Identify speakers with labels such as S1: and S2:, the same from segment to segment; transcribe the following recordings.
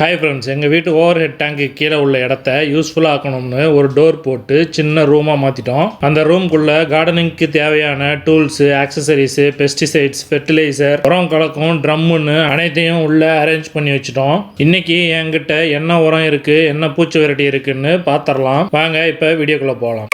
S1: Hi friends, எங்கள் வீட்டு over head டேங்க்கு கீழே உள்ள இடத்த யூஸ்ஃபுல்லாக ஆக்கணும்னு ஒரு டோர் போட்டு சின்ன ரூமாக மாற்றிட்டோம். அந்த ரூம்குள்ளே கார்டனிங்க்கு தேவையான டூல்ஸு, ஆக்சசரிஸு, பெஸ்டிசைட்ஸ், ஃபெர்டிலைசர், உரம் கலக்கும் ட்ரம்முன்னு அனைத்தையும் உள்ளே அரேஞ்ச் பண்ணி வச்சுட்டோம். இன்றைக்கி என்கிட்ட என்ன உரம் இருக்குது, என்ன பூச்சி வெரைட்டி இருக்குன்னு பார்த்துடலாம். வாங்க இப்போ வீடியோக்குள்ளே போகலாம்.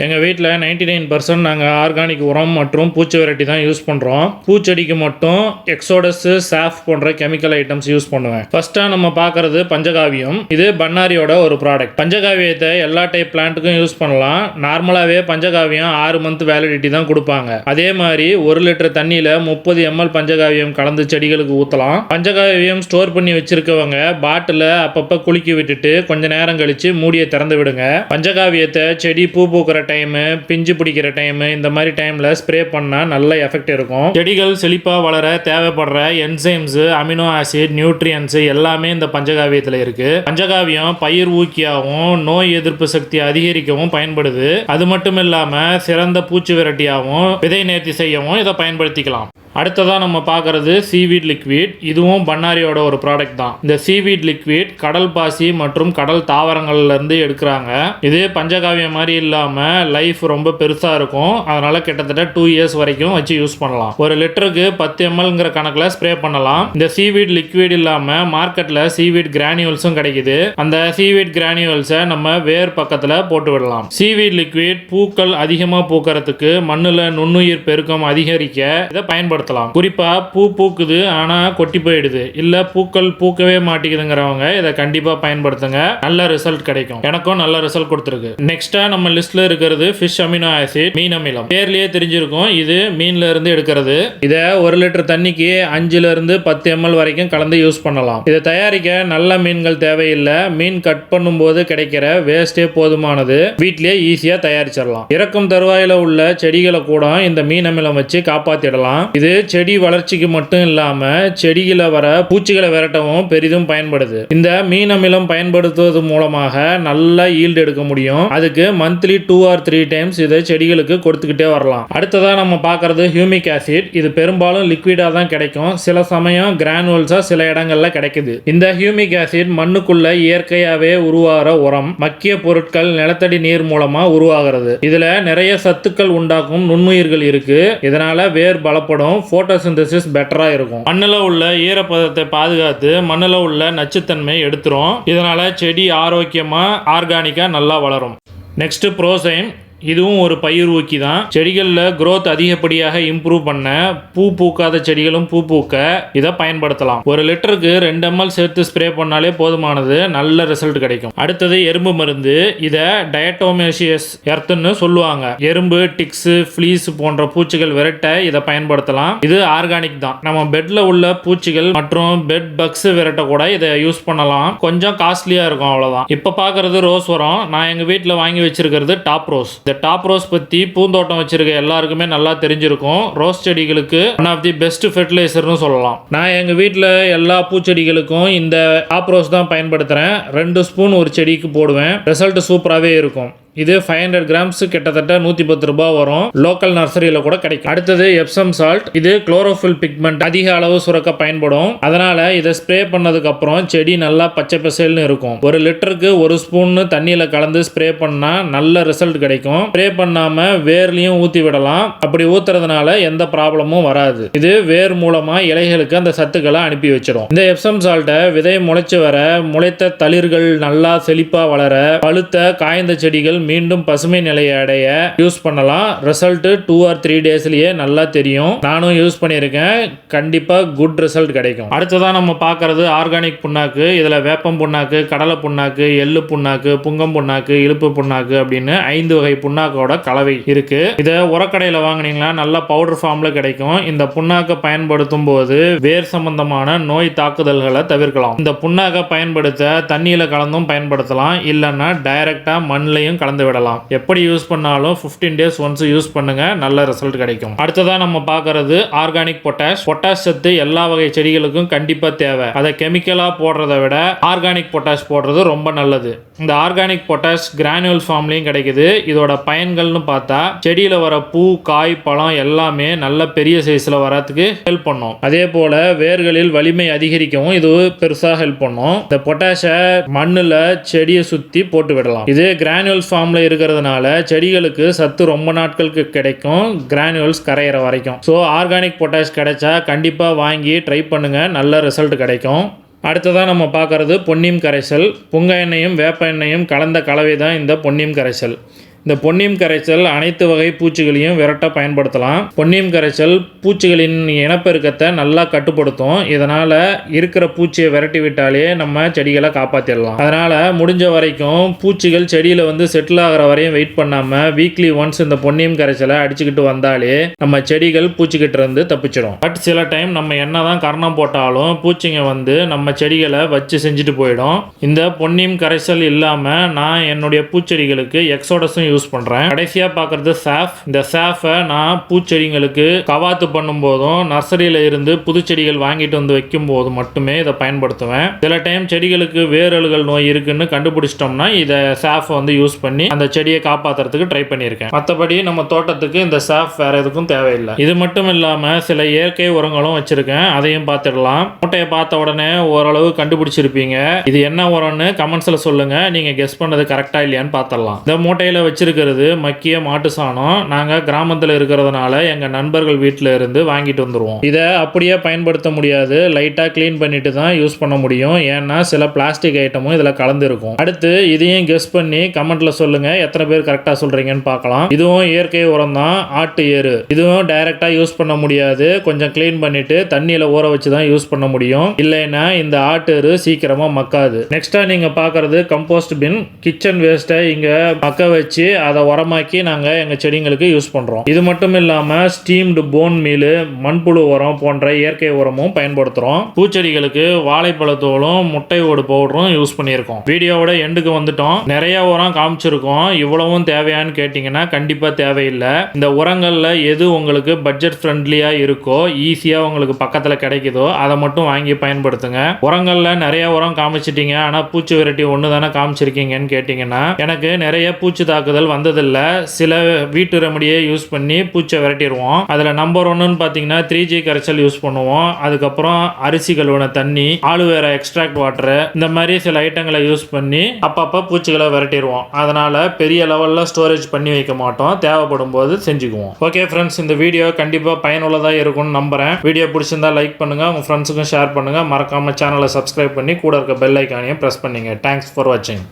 S1: எங்கள் வீட்டில் 99% நாங்கள் ஆர்கானிக் உரம் மற்றும் பூச்சி வெரைட்டி தான் யூஸ் பண்ணுறோம். பூச்செடிக்கு மட்டும் எக்ஸோடஸ், சாஃப் போன்ற கெமிக்கல் ஐட்டம்ஸ் யூஸ் பண்ணுவேன். ஃபர்ஸ்ட்டாக நம்ம பார்க்குறது பஞ்சகாவியம். இது பண்ணாரியோட ஒரு ப்ராடக்ட். பஞ்சகாவியத்தை எல்லா டைப் பிளான்ட்டுக்கும் யூஸ் பண்ணலாம். நார்மலாகவே பஞ்சகாவியம் 6 மந்த் வேலிடிட்டி தான் கொடுப்பாங்க. அதே மாதிரி 1 லிட்டர் தண்ணியில் 30 ml பஞ்சகாவியம் கலந்து செடிகளுக்கு ஊற்றலாம். பஞ்சகாவியம் ஸ்டோர் பண்ணி வச்சிருக்கவங்க பாட்டில் அப்பப்போ குலுக்கி விட்டுட்டு கொஞ்ச நேரம் கழித்து மூடியை திறந்து விடுங்க. பஞ்சகாவியத்தை செடி பூ பூக்கிற டைம், பிஞ்சு பிடிக்கிற டைம், இந்த மாதிரி டைம்ல ஸ்ப்ரே பண்ணா நல்ல எஃபெக்ட் இருக்கும். செடிகள் செழிப்பா வளர தேவைப்படுற என்சைம்ஸ், அமினோ ஆசிட், நியூட்ரியன்ஸ் எல்லாமே இந்த பஞ்சகாவியத்தில் இருக்கு. பஞ்சகாவியம் பயிர் ஊக்கியாகவும் நோய் எதிர்ப்பு சக்தி அதிகரிக்கவும் பயன்படுது. அது மட்டும் இல்லாம சிறந்த பூச்சி விரட்டியாகவும் விதை நேர்த்தி செய்யவும் இதை பயன்படுத்திக்கலாம். அடுத்ததாக நம்ம பார்க்குறது சீவீட் லிக்விட். இதுவும் பண்ணாரியோட ஒரு ப்ராடக்ட் தான். இந்த சீவீட் லிக்விட் கடல் பாசி மற்றும் கடல் தாவரங்கள்லேருந்து எடுக்கிறாங்க. இது பஞ்சகாவியம் மாதிரி இல்லாமல் லைஃப் ரொம்ப பெருசாக இருக்கும். அதனால் கிட்டத்தட்ட 2 years வரைக்கும் வச்சு யூஸ் பண்ணலாம். 1 லிட்டருக்கு 10 mlங்கிற கணக்கில் ஸ்ப்ரே பண்ணலாம். இந்த சீவீட் லிக்விட் இல்லாமல் மார்க்கெட்டில் சீவீட் கிரானியூல்ஸும் கிடைக்குது. அந்த சீவீட் கிரானியூல்ஸை நம்ம வேர் பக்கத்தில் போட்டு விடலாம். சீவீட் லிக்விட் பூக்கள் அதிகமாக பூக்கிறதுக்கு, மண்ணில் நுண்ணுயிர் பெருக்கம் அதிகரிக்க இதை பயன்படுத்தலாம். குறிப்பா பூ பூக்குது ஆனா கொட்டி போயிடுது, இல்ல பூக்கள் பூக்கவே மாட்டேங்குதுங்கிறவங்க இதை கண்டிப்பா பயன்படுத்துங்க. நல்ல ரிசல்ட் கிடைக்கும். எனக்கும் நல்ல ரிசல்ட் கொடுத்துருக்கு. நெக்ஸ்டா நம்ம லிஸ்ட்ல இருக்கிறது ஃபிஷ் அமினோ ஆசிட், மீன் அமிலம். பேர்லயே தெரிஞ்சிருக்கும், இது மீன்ல இருந்து எடுக்கிறது. இதை 1 லிட்டர் தண்ணிக்கு 5 இருந்து 10 ml வரைக்கும் கலந்து யூஸ் பண்ணலாம். இதை தயாரிக்க நல்ல மீன்கள் தேவையில்லை. மீன் கட் பண்ணும் போது கிடைக்கிற வேஸ்டே போதுமானது. வீட்லயே ஈஸியா தயாரிச்சிடலாம். இறக்கும் தருவாயில உள்ள செடிகளை கூட இந்த மீன் அமிலம் வச்சு காப்பாத்திடலாம். இது செடி வளர்ச்சிக்கு மட்டும் இல்லாம செடிகளை வர பூச்சிகளை விரட்டவும் பெரிதும் பயன்படுது. இந்த மீன் அமிலம் பயன்படுத்துவது மூலமாக நல்ல ஈல்டு எடுக்க முடியும். அதுக்கு மந்த்லி 2 or 3 times இதை செடிகளுக்கு கொடுத்துக்கிட்டே வரலாம். அடுத்ததா நம்ம பார்க்கறது ஹியூமிக் ஆசிட். இது பெரும்பாலும் லிக்விடா தான் கிடைக்கும். சில சமயம் கிரானுவல்ஸா சில இடங்கள்ல கிடைக்குது. இந்த ஹியூமிக் ஆசிட் மண்ணுக்குள்ள இயற்கையாவே உருவாகிற உரம். மக்கிய பொருட்கள் நிலத்தடி நீர் மூலமா உருவாகிறது. இதுல நிறைய சத்துக்கள் உண்டாக்கும் நுண்ணுயிர்கள் இருக்கு. இதனால வேர் பலப்படும், போட்டோசிந்தசிஸ் பெட்டரா இருக்கும். மண்ணில் உள்ள ஈரப்பதத்தை பாதுகாத்து மண்ணில் உள்ள நச்சுத்தன்மை எடுத்துரும். இதனால செடி ஆரோக்கியமா ஆர்கானிக்கா நல்லா வளரும். நெக்ஸ்ட் புரோசைம். இதுவும் ஒரு பயிர் ஊக்கி தான். செடிகளில் growth அதிகப்படியாக இம்ப்ரூவ் பண்ண, பூ பூக்காத செடிகளும் பூ பூக்க இதை பயன்படுத்தலாம். 1 லிட்டருக்கு 2 ml சேர்த்து ஸ்ப்ரே பண்ணாலே போதுமானது. நல்ல ரிசல்ட் கிடைக்கும். அடுத்தது எறும்பு மருந்து. இதை டயட்டோமேசியஸ் எர்த்துன்னு சொல்லுவாங்க. எறும்பு, டிக்ஸ், ஃப்ளீஸ் போன்ற பூச்சிகள் விரட்ட இதை பயன்படுத்தலாம். இது ஆர்கானிக் தான். நம்ம பெட்ல உள்ள பூச்சிகள் மற்றும் பெட் பக்ஸ் விரட்ட கூட இதை யூஸ் பண்ணலாம். கொஞ்சம் காஸ்ட்லியா இருக்கும், அவ்வளவுதான். இப்ப பாக்குறது ரோஸ் உரம். நான் எங்க வீட்டில் வாங்கி வச்சிருக்கிறது டாப் ரோஸ். டாப் ரோஸ் பத்தி பூந்தோட்டம் வச்சிருக்க எல்லாருக்குமே நல்லா தெரிஞ்சிருக்கும். ரோஸ் செடிகளுக்கு ஒன் ஆஃப் தி பெஸ்ட் ஃபெர்டிலைசர்னு சொல்லலாம். நான் எங்க வீட்டில் எல்லா பூச்செடிகளுக்கும் இந்த டாப் ரோஸ் தான் பயன்படுத்துறேன். 2 ஸ்பூன் ஒரு செடிக்கு போடுவேன். ரிசல்ட் சூப்பராகவே இருக்கும். இது 500 grams கிட்டத்தட்ட 110 ரூபாய் வரும். லோக்கல் நர்சரியில கூட கிடைக்கும். அடுத்தது எப்சம் சால்ட். இது குளோரோஃபில் பிக்மெண்ட் அதிக அளவு சுரக்க பயன்படும். அதனால இதை ஸ்ப்ரே பண்ணதுக்கு அப்புறம் செடி நல்லா பச்சை பசேல்னு இருக்கும். 1 லிட்டருக்கு 1 ஸ்பூன் தண்ணியில கலந்து ஸ்ப்ரே பண்ணா நல்ல ரிசல்ட் கிடைக்கும். ஸ்ப்ரே பண்ணாம வேர்லயும் ஊத்தி விடலாம். அப்படி ஊத்துறதுனால எந்த ப்ராப்ளமும் வராது. இது வேர் மூலமா இலைகளுக்கு அந்த சத்துக்களை அனுப்பி வச்சிடும். இந்த எப்சம் சால்ட்டை விதை முளைச்சு வர, முளைத்த தளிர்கள் நல்லா செழிப்பா வளர, பழுத்த காய்ந்த செடிகள் மீண்டும் பசுமை நிலையை அடைய யூஸ் பண்ணலாம். ரிசல்ட் 2 or 3 daysலயே நல்லா தெரியும். நானும் யூஸ் பண்ணியிருக்கேன். கண்டிப்பா குட் ரிசல்ட் கிடைக்கும். அடுத்ததான் நம்ம பார்க்கறது ஆர்கானிக் புண்ணாக்கு. இதுல வேப்பம் புண்ணாக்கு, கடலை புண்ணாக்கு, எள்ளு புண்ணாக்கு, புங்கம் புண்ணாக்கு, இழுப்பு புண்ணாக்கு அப்படின்னு 5 வகை புண்ணாக்கோட கலவை இருக்கு. இதை உரக்கடையில் வாங்கினீங்கன்னா நல்ல பவுடர் ஃபார்ம்ல கிடைக்கும். இந்த புண்ணாக்கை பயன்படுத்தும் போது வேர் சம்பந்தமான நோய் தாக்குதல்களை தவிர்க்கலாம். இந்த புண்ணாக்கை பயன்படுத்த தண்ணியில கலந்தும் பயன்படுத்தலாம். இல்லைன்னா டைரக்டா மண்ணிலையும் கலந்து விடலாம். எப்படி யூஸ் பண்ணாலும் 15 days ஒன்ஸ் யூஸ் பண்ணுங்க. நல்ல ரிசல்ட் கிடைக்கும். அடுத்ததா நம்ம பார்க்கறது ஆர்கானிக் பொட்டாஷ். பொட்டாஷ் சத்து எல்லா வகை செடிகளுக்கும் கண்டிப்பா தேவை. அதை கெமிக்கலா போடுறதை விட ஆர்கானிக் பொட்டாஷ் போடுறது ரொம்ப நல்லது. இந்த ஆர்கானிக் பொட்டாஷ் கிரானுவல் ஃபார்ம்லையும் கிடைக்குது. இதோட பயன்கள்னு பார்த்தா செடியில் வர பூ, காய், பழம் எல்லாமே நல்ல பெரிய சைஸில் வரதுக்கு ஹெல்ப் பண்ணும். அதே போல் வேர்களில் வலிமை அதிகரிக்கவும் இது பெருசாக ஹெல்ப் பண்ணும். இந்த பொட்டாஷை மண்ணில் செடியை சுற்றி போட்டு விடலாம். இது கிரானுவல்ஸ் ஃபார்மில் இருக்கிறதுனால செடிகளுக்கு சத்து ரொம்ப நாட்களுக்கு கிடைக்கும், கிரானுவல்ஸ் கரையிற வரைக்கும். ஸோ ஆர்கானிக் பொட்டாஷ் கிடைச்சா கண்டிப்பாக வாங்கி ட்ரை பண்ணுங்கள், நல்ல ரிசல்ட் கிடைக்கும். அடுத்ததாக நம்ம பார்க்குறது பொன்னியம் கரைசல். புங்க எண்ணெயும் வேப்ப எண்ணெயும் கலந்த கலவை தான் இந்த பொன்னியம் கரைசல். இந்த பொன்னியம் கரைசல் அனைத்து வகை பூச்சிகளையும் விரட்ட பயன்படுத்தலாம். பொன்னியம் கரைசல் பூச்சிகளின் இனப்பெருக்கத்தை நல்லா கட்டுப்படுத்தும். இதனால் இருக்கிற பூச்சியை விரட்டி விட்டாலே நம்ம செடிகளை காப்பாற்றிடலாம். அதனால் முடிஞ்ச வரைக்கும் பூச்சிகள் செடியில் வந்து செட்டில் ஆகிற வரையும் வெயிட் பண்ணாமல் வீக்லி ஒன்ஸ் இந்த பொன்னியம் கரைசலை அடிச்சுக்கிட்டு வந்தாலே நம்ம செடிகள் பூச்சிக்கிட்ட இருந்து தப்பிச்சிடும். பட் சில டைம் நம்ம என்ன தான் கரணம் போட்டாலும் பூச்சிங்க வந்து நம்ம செடிகளை வச்சு செஞ்சுட்டு போயிடும். இந்த பொன்னியம் கரைசல் இல்லாமல் நான் என்னுடைய பூச்செடிகளுக்கு எக்ஸோடஸும் யூஸ் பண்றேன். கடைசியா பார்க்கறது சாஃப். இந்த சாஃபை நான் பூச்செடிகளுக்கு கவாத்து பண்ணும் போதும் நர்சரியில இருந்து புது செடிகள் வாங்கிட்டு வந்து வைக்கும் போது மட்டுமே இதை பயன்படுத்துவேன். சில டைம் செடிகளுக்கு வேரல்கள் நோய் இருக்குன்னு கண்டுபிடிச்சிட்டோம்னா இதை சாஃப் வந்து யூஸ் பண்ணி அந்த செடியை காப்பாற்றுறதுக்கு ட்ரை பண்ணியிருக்கேன். மற்றபடி நம்ம தோட்டத்துக்கு இந்த சாஃப் வேற எதுக்கும் தேவையில்லை. இது மட்டும் இல்லாம சில இயற்கை உரங்களும் வச்சிருக்கேன், அதையும் பார்த்துடலாம். மூட்டையை பார்த்த உடனே ஓரளவு கண்டுபிடிச்சிருப்பீங்க. இது என்ன உரம்னு கமெண்ட்ஸ்ல சொல்லுங்க, நீங்க கெஸ் பண்ணது கரெக்டா இல்லையான்னு பார்த்துடலாம். இந்த மூட்டையில வச்சிருக்கிறது மக்கிய மாட்டு சாணம். நாங்கள் கிராமத்தில் இருக்கிறதுனால எங்கள் நண்பர்கள் வீட்டில் இருந்து வாங்கிட்டு வந்துடுவோம். இதை அப்படியே பயன்படுத்த முடியாது, லைட்டாக க்ளீன் பண்ணிட்டு தான் யூஸ் பண்ண முடியும். ஏன்னா சில பிளாஸ்டிக் ஐட்டமும் இதில் கலந்து இருக்கும். அடுத்து இதையும் கெஸ் பண்ணி கமெண்ட்ல சொல்லுங்க எத்தனை பேர் கரெக்டாக சொல்றீங்கன்னு பார்க்கலாம். இதுவும் இயற்கை உரம் தான், ஆட்டு ஏறு. இதுவும் டைரக்டா யூஸ் பண்ண முடியாது, கொஞ்சம் க்ளீன் பண்ணிட்டு தண்ணியில ஊற வச்சு தான் யூஸ் பண்ண முடியும். இல்லைன்னா இந்த ஆட்டு ஏறு சீக்கிரமா மக்காது. நெக்ஸ்டா நீங்க பார்க்கறது கம்போஸ்ட் பின். கிச்சன் வேஸ்ட்டை இங்க மக்க வச்சு அதை உரமாக்கி நாங்கள் எங்கள் செடிங்களுக்கு யூஸ் பண்ணுறோம். இது மட்டும் இல்லாமல் ஸ்டீம்டு போன் மீல், மண்புழு உரம் போன்ற இயற்கை உரமும் பயன்படுத்துகிறோம். பூச்செடிகளுக்கு வாழைப்பழத்தோலும் முட்டை ஓடு பவுடரும் யூஸ் பண்ணியிருக்கோம். வீடியோவோட எண்டுக்கு வந்துட்டோம். நிறைய உரம் காமிச்சிருக்கோம். இவ்வளவும் தேவையான்னு கேட்டிங்கன்னா கண்டிப்பாக தேவையில்லை. இந்த உரங்களில் எது உங்களுக்கு பட்ஜெட் ஃப்ரெண்ட்லியாக இருக்கோ, ஈஸியாக உங்களுக்கு பக்கத்தில் கிடைக்குதோ அதை மட்டும் வாங்கி பயன்படுத்துங்க. உரங்களில் நிறைய உரம் காமிச்சிட்டீங்க, ஆனால் பூச்சி விரட்டி ஒன்று தானே காமிச்சிருக்கீங்கன்னு கேட்டிங்கன்னா எனக்கு நிறைய பூச்சி தாக்குதல் வந்ததில்ல. சில வீட்டு ரெமடியை யூஸ் பண்ணி பூச்சை விரட்டிடுவோம். அதில் நம்பர் 1ன்னு பார்த்தீங்கன்னா 3G கரைசல் யூஸ் பண்ணுவோம். அதுக்கப்புறம் அரிசி கழுவின தண்ணி, ஆலுவேரா எக்ஸ்ட்ராக்ட் வாட்டர், இந்த மாதிரி சில ஐட்டங்களை யூஸ் பண்ணி அப்பப்போ பூச்சிகளை விரட்டிடுவோம். அதனால பெரிய லெவலில் ஸ்டோரேஜ் பண்ணி வைக்க மாட்டோம், தேவைப்படும் போது செஞ்சுக்குவோம். ஓகே ஃப்ரெண்ட்ஸ், இந்த வீடியோ கண்டிப்பாக பயனுள்ளதாக இருக்கும்னு நம்புறேன். வீடியோ பிடிச்சிருந்தா லைக் பண்ணுங்க, உங்கள் ஃப்ரெண்ட்ஸுக்கும் ஷேர் பண்ணுங்க. மறக்காம சேனலை சப்ஸ்கிரைப் பண்ணி கூட இருக்க பெல் ஐக்கானையும் பிரஸ் பண்ணுங்க. தேங்க்ஸ் ஃபார் வாட்சிங்.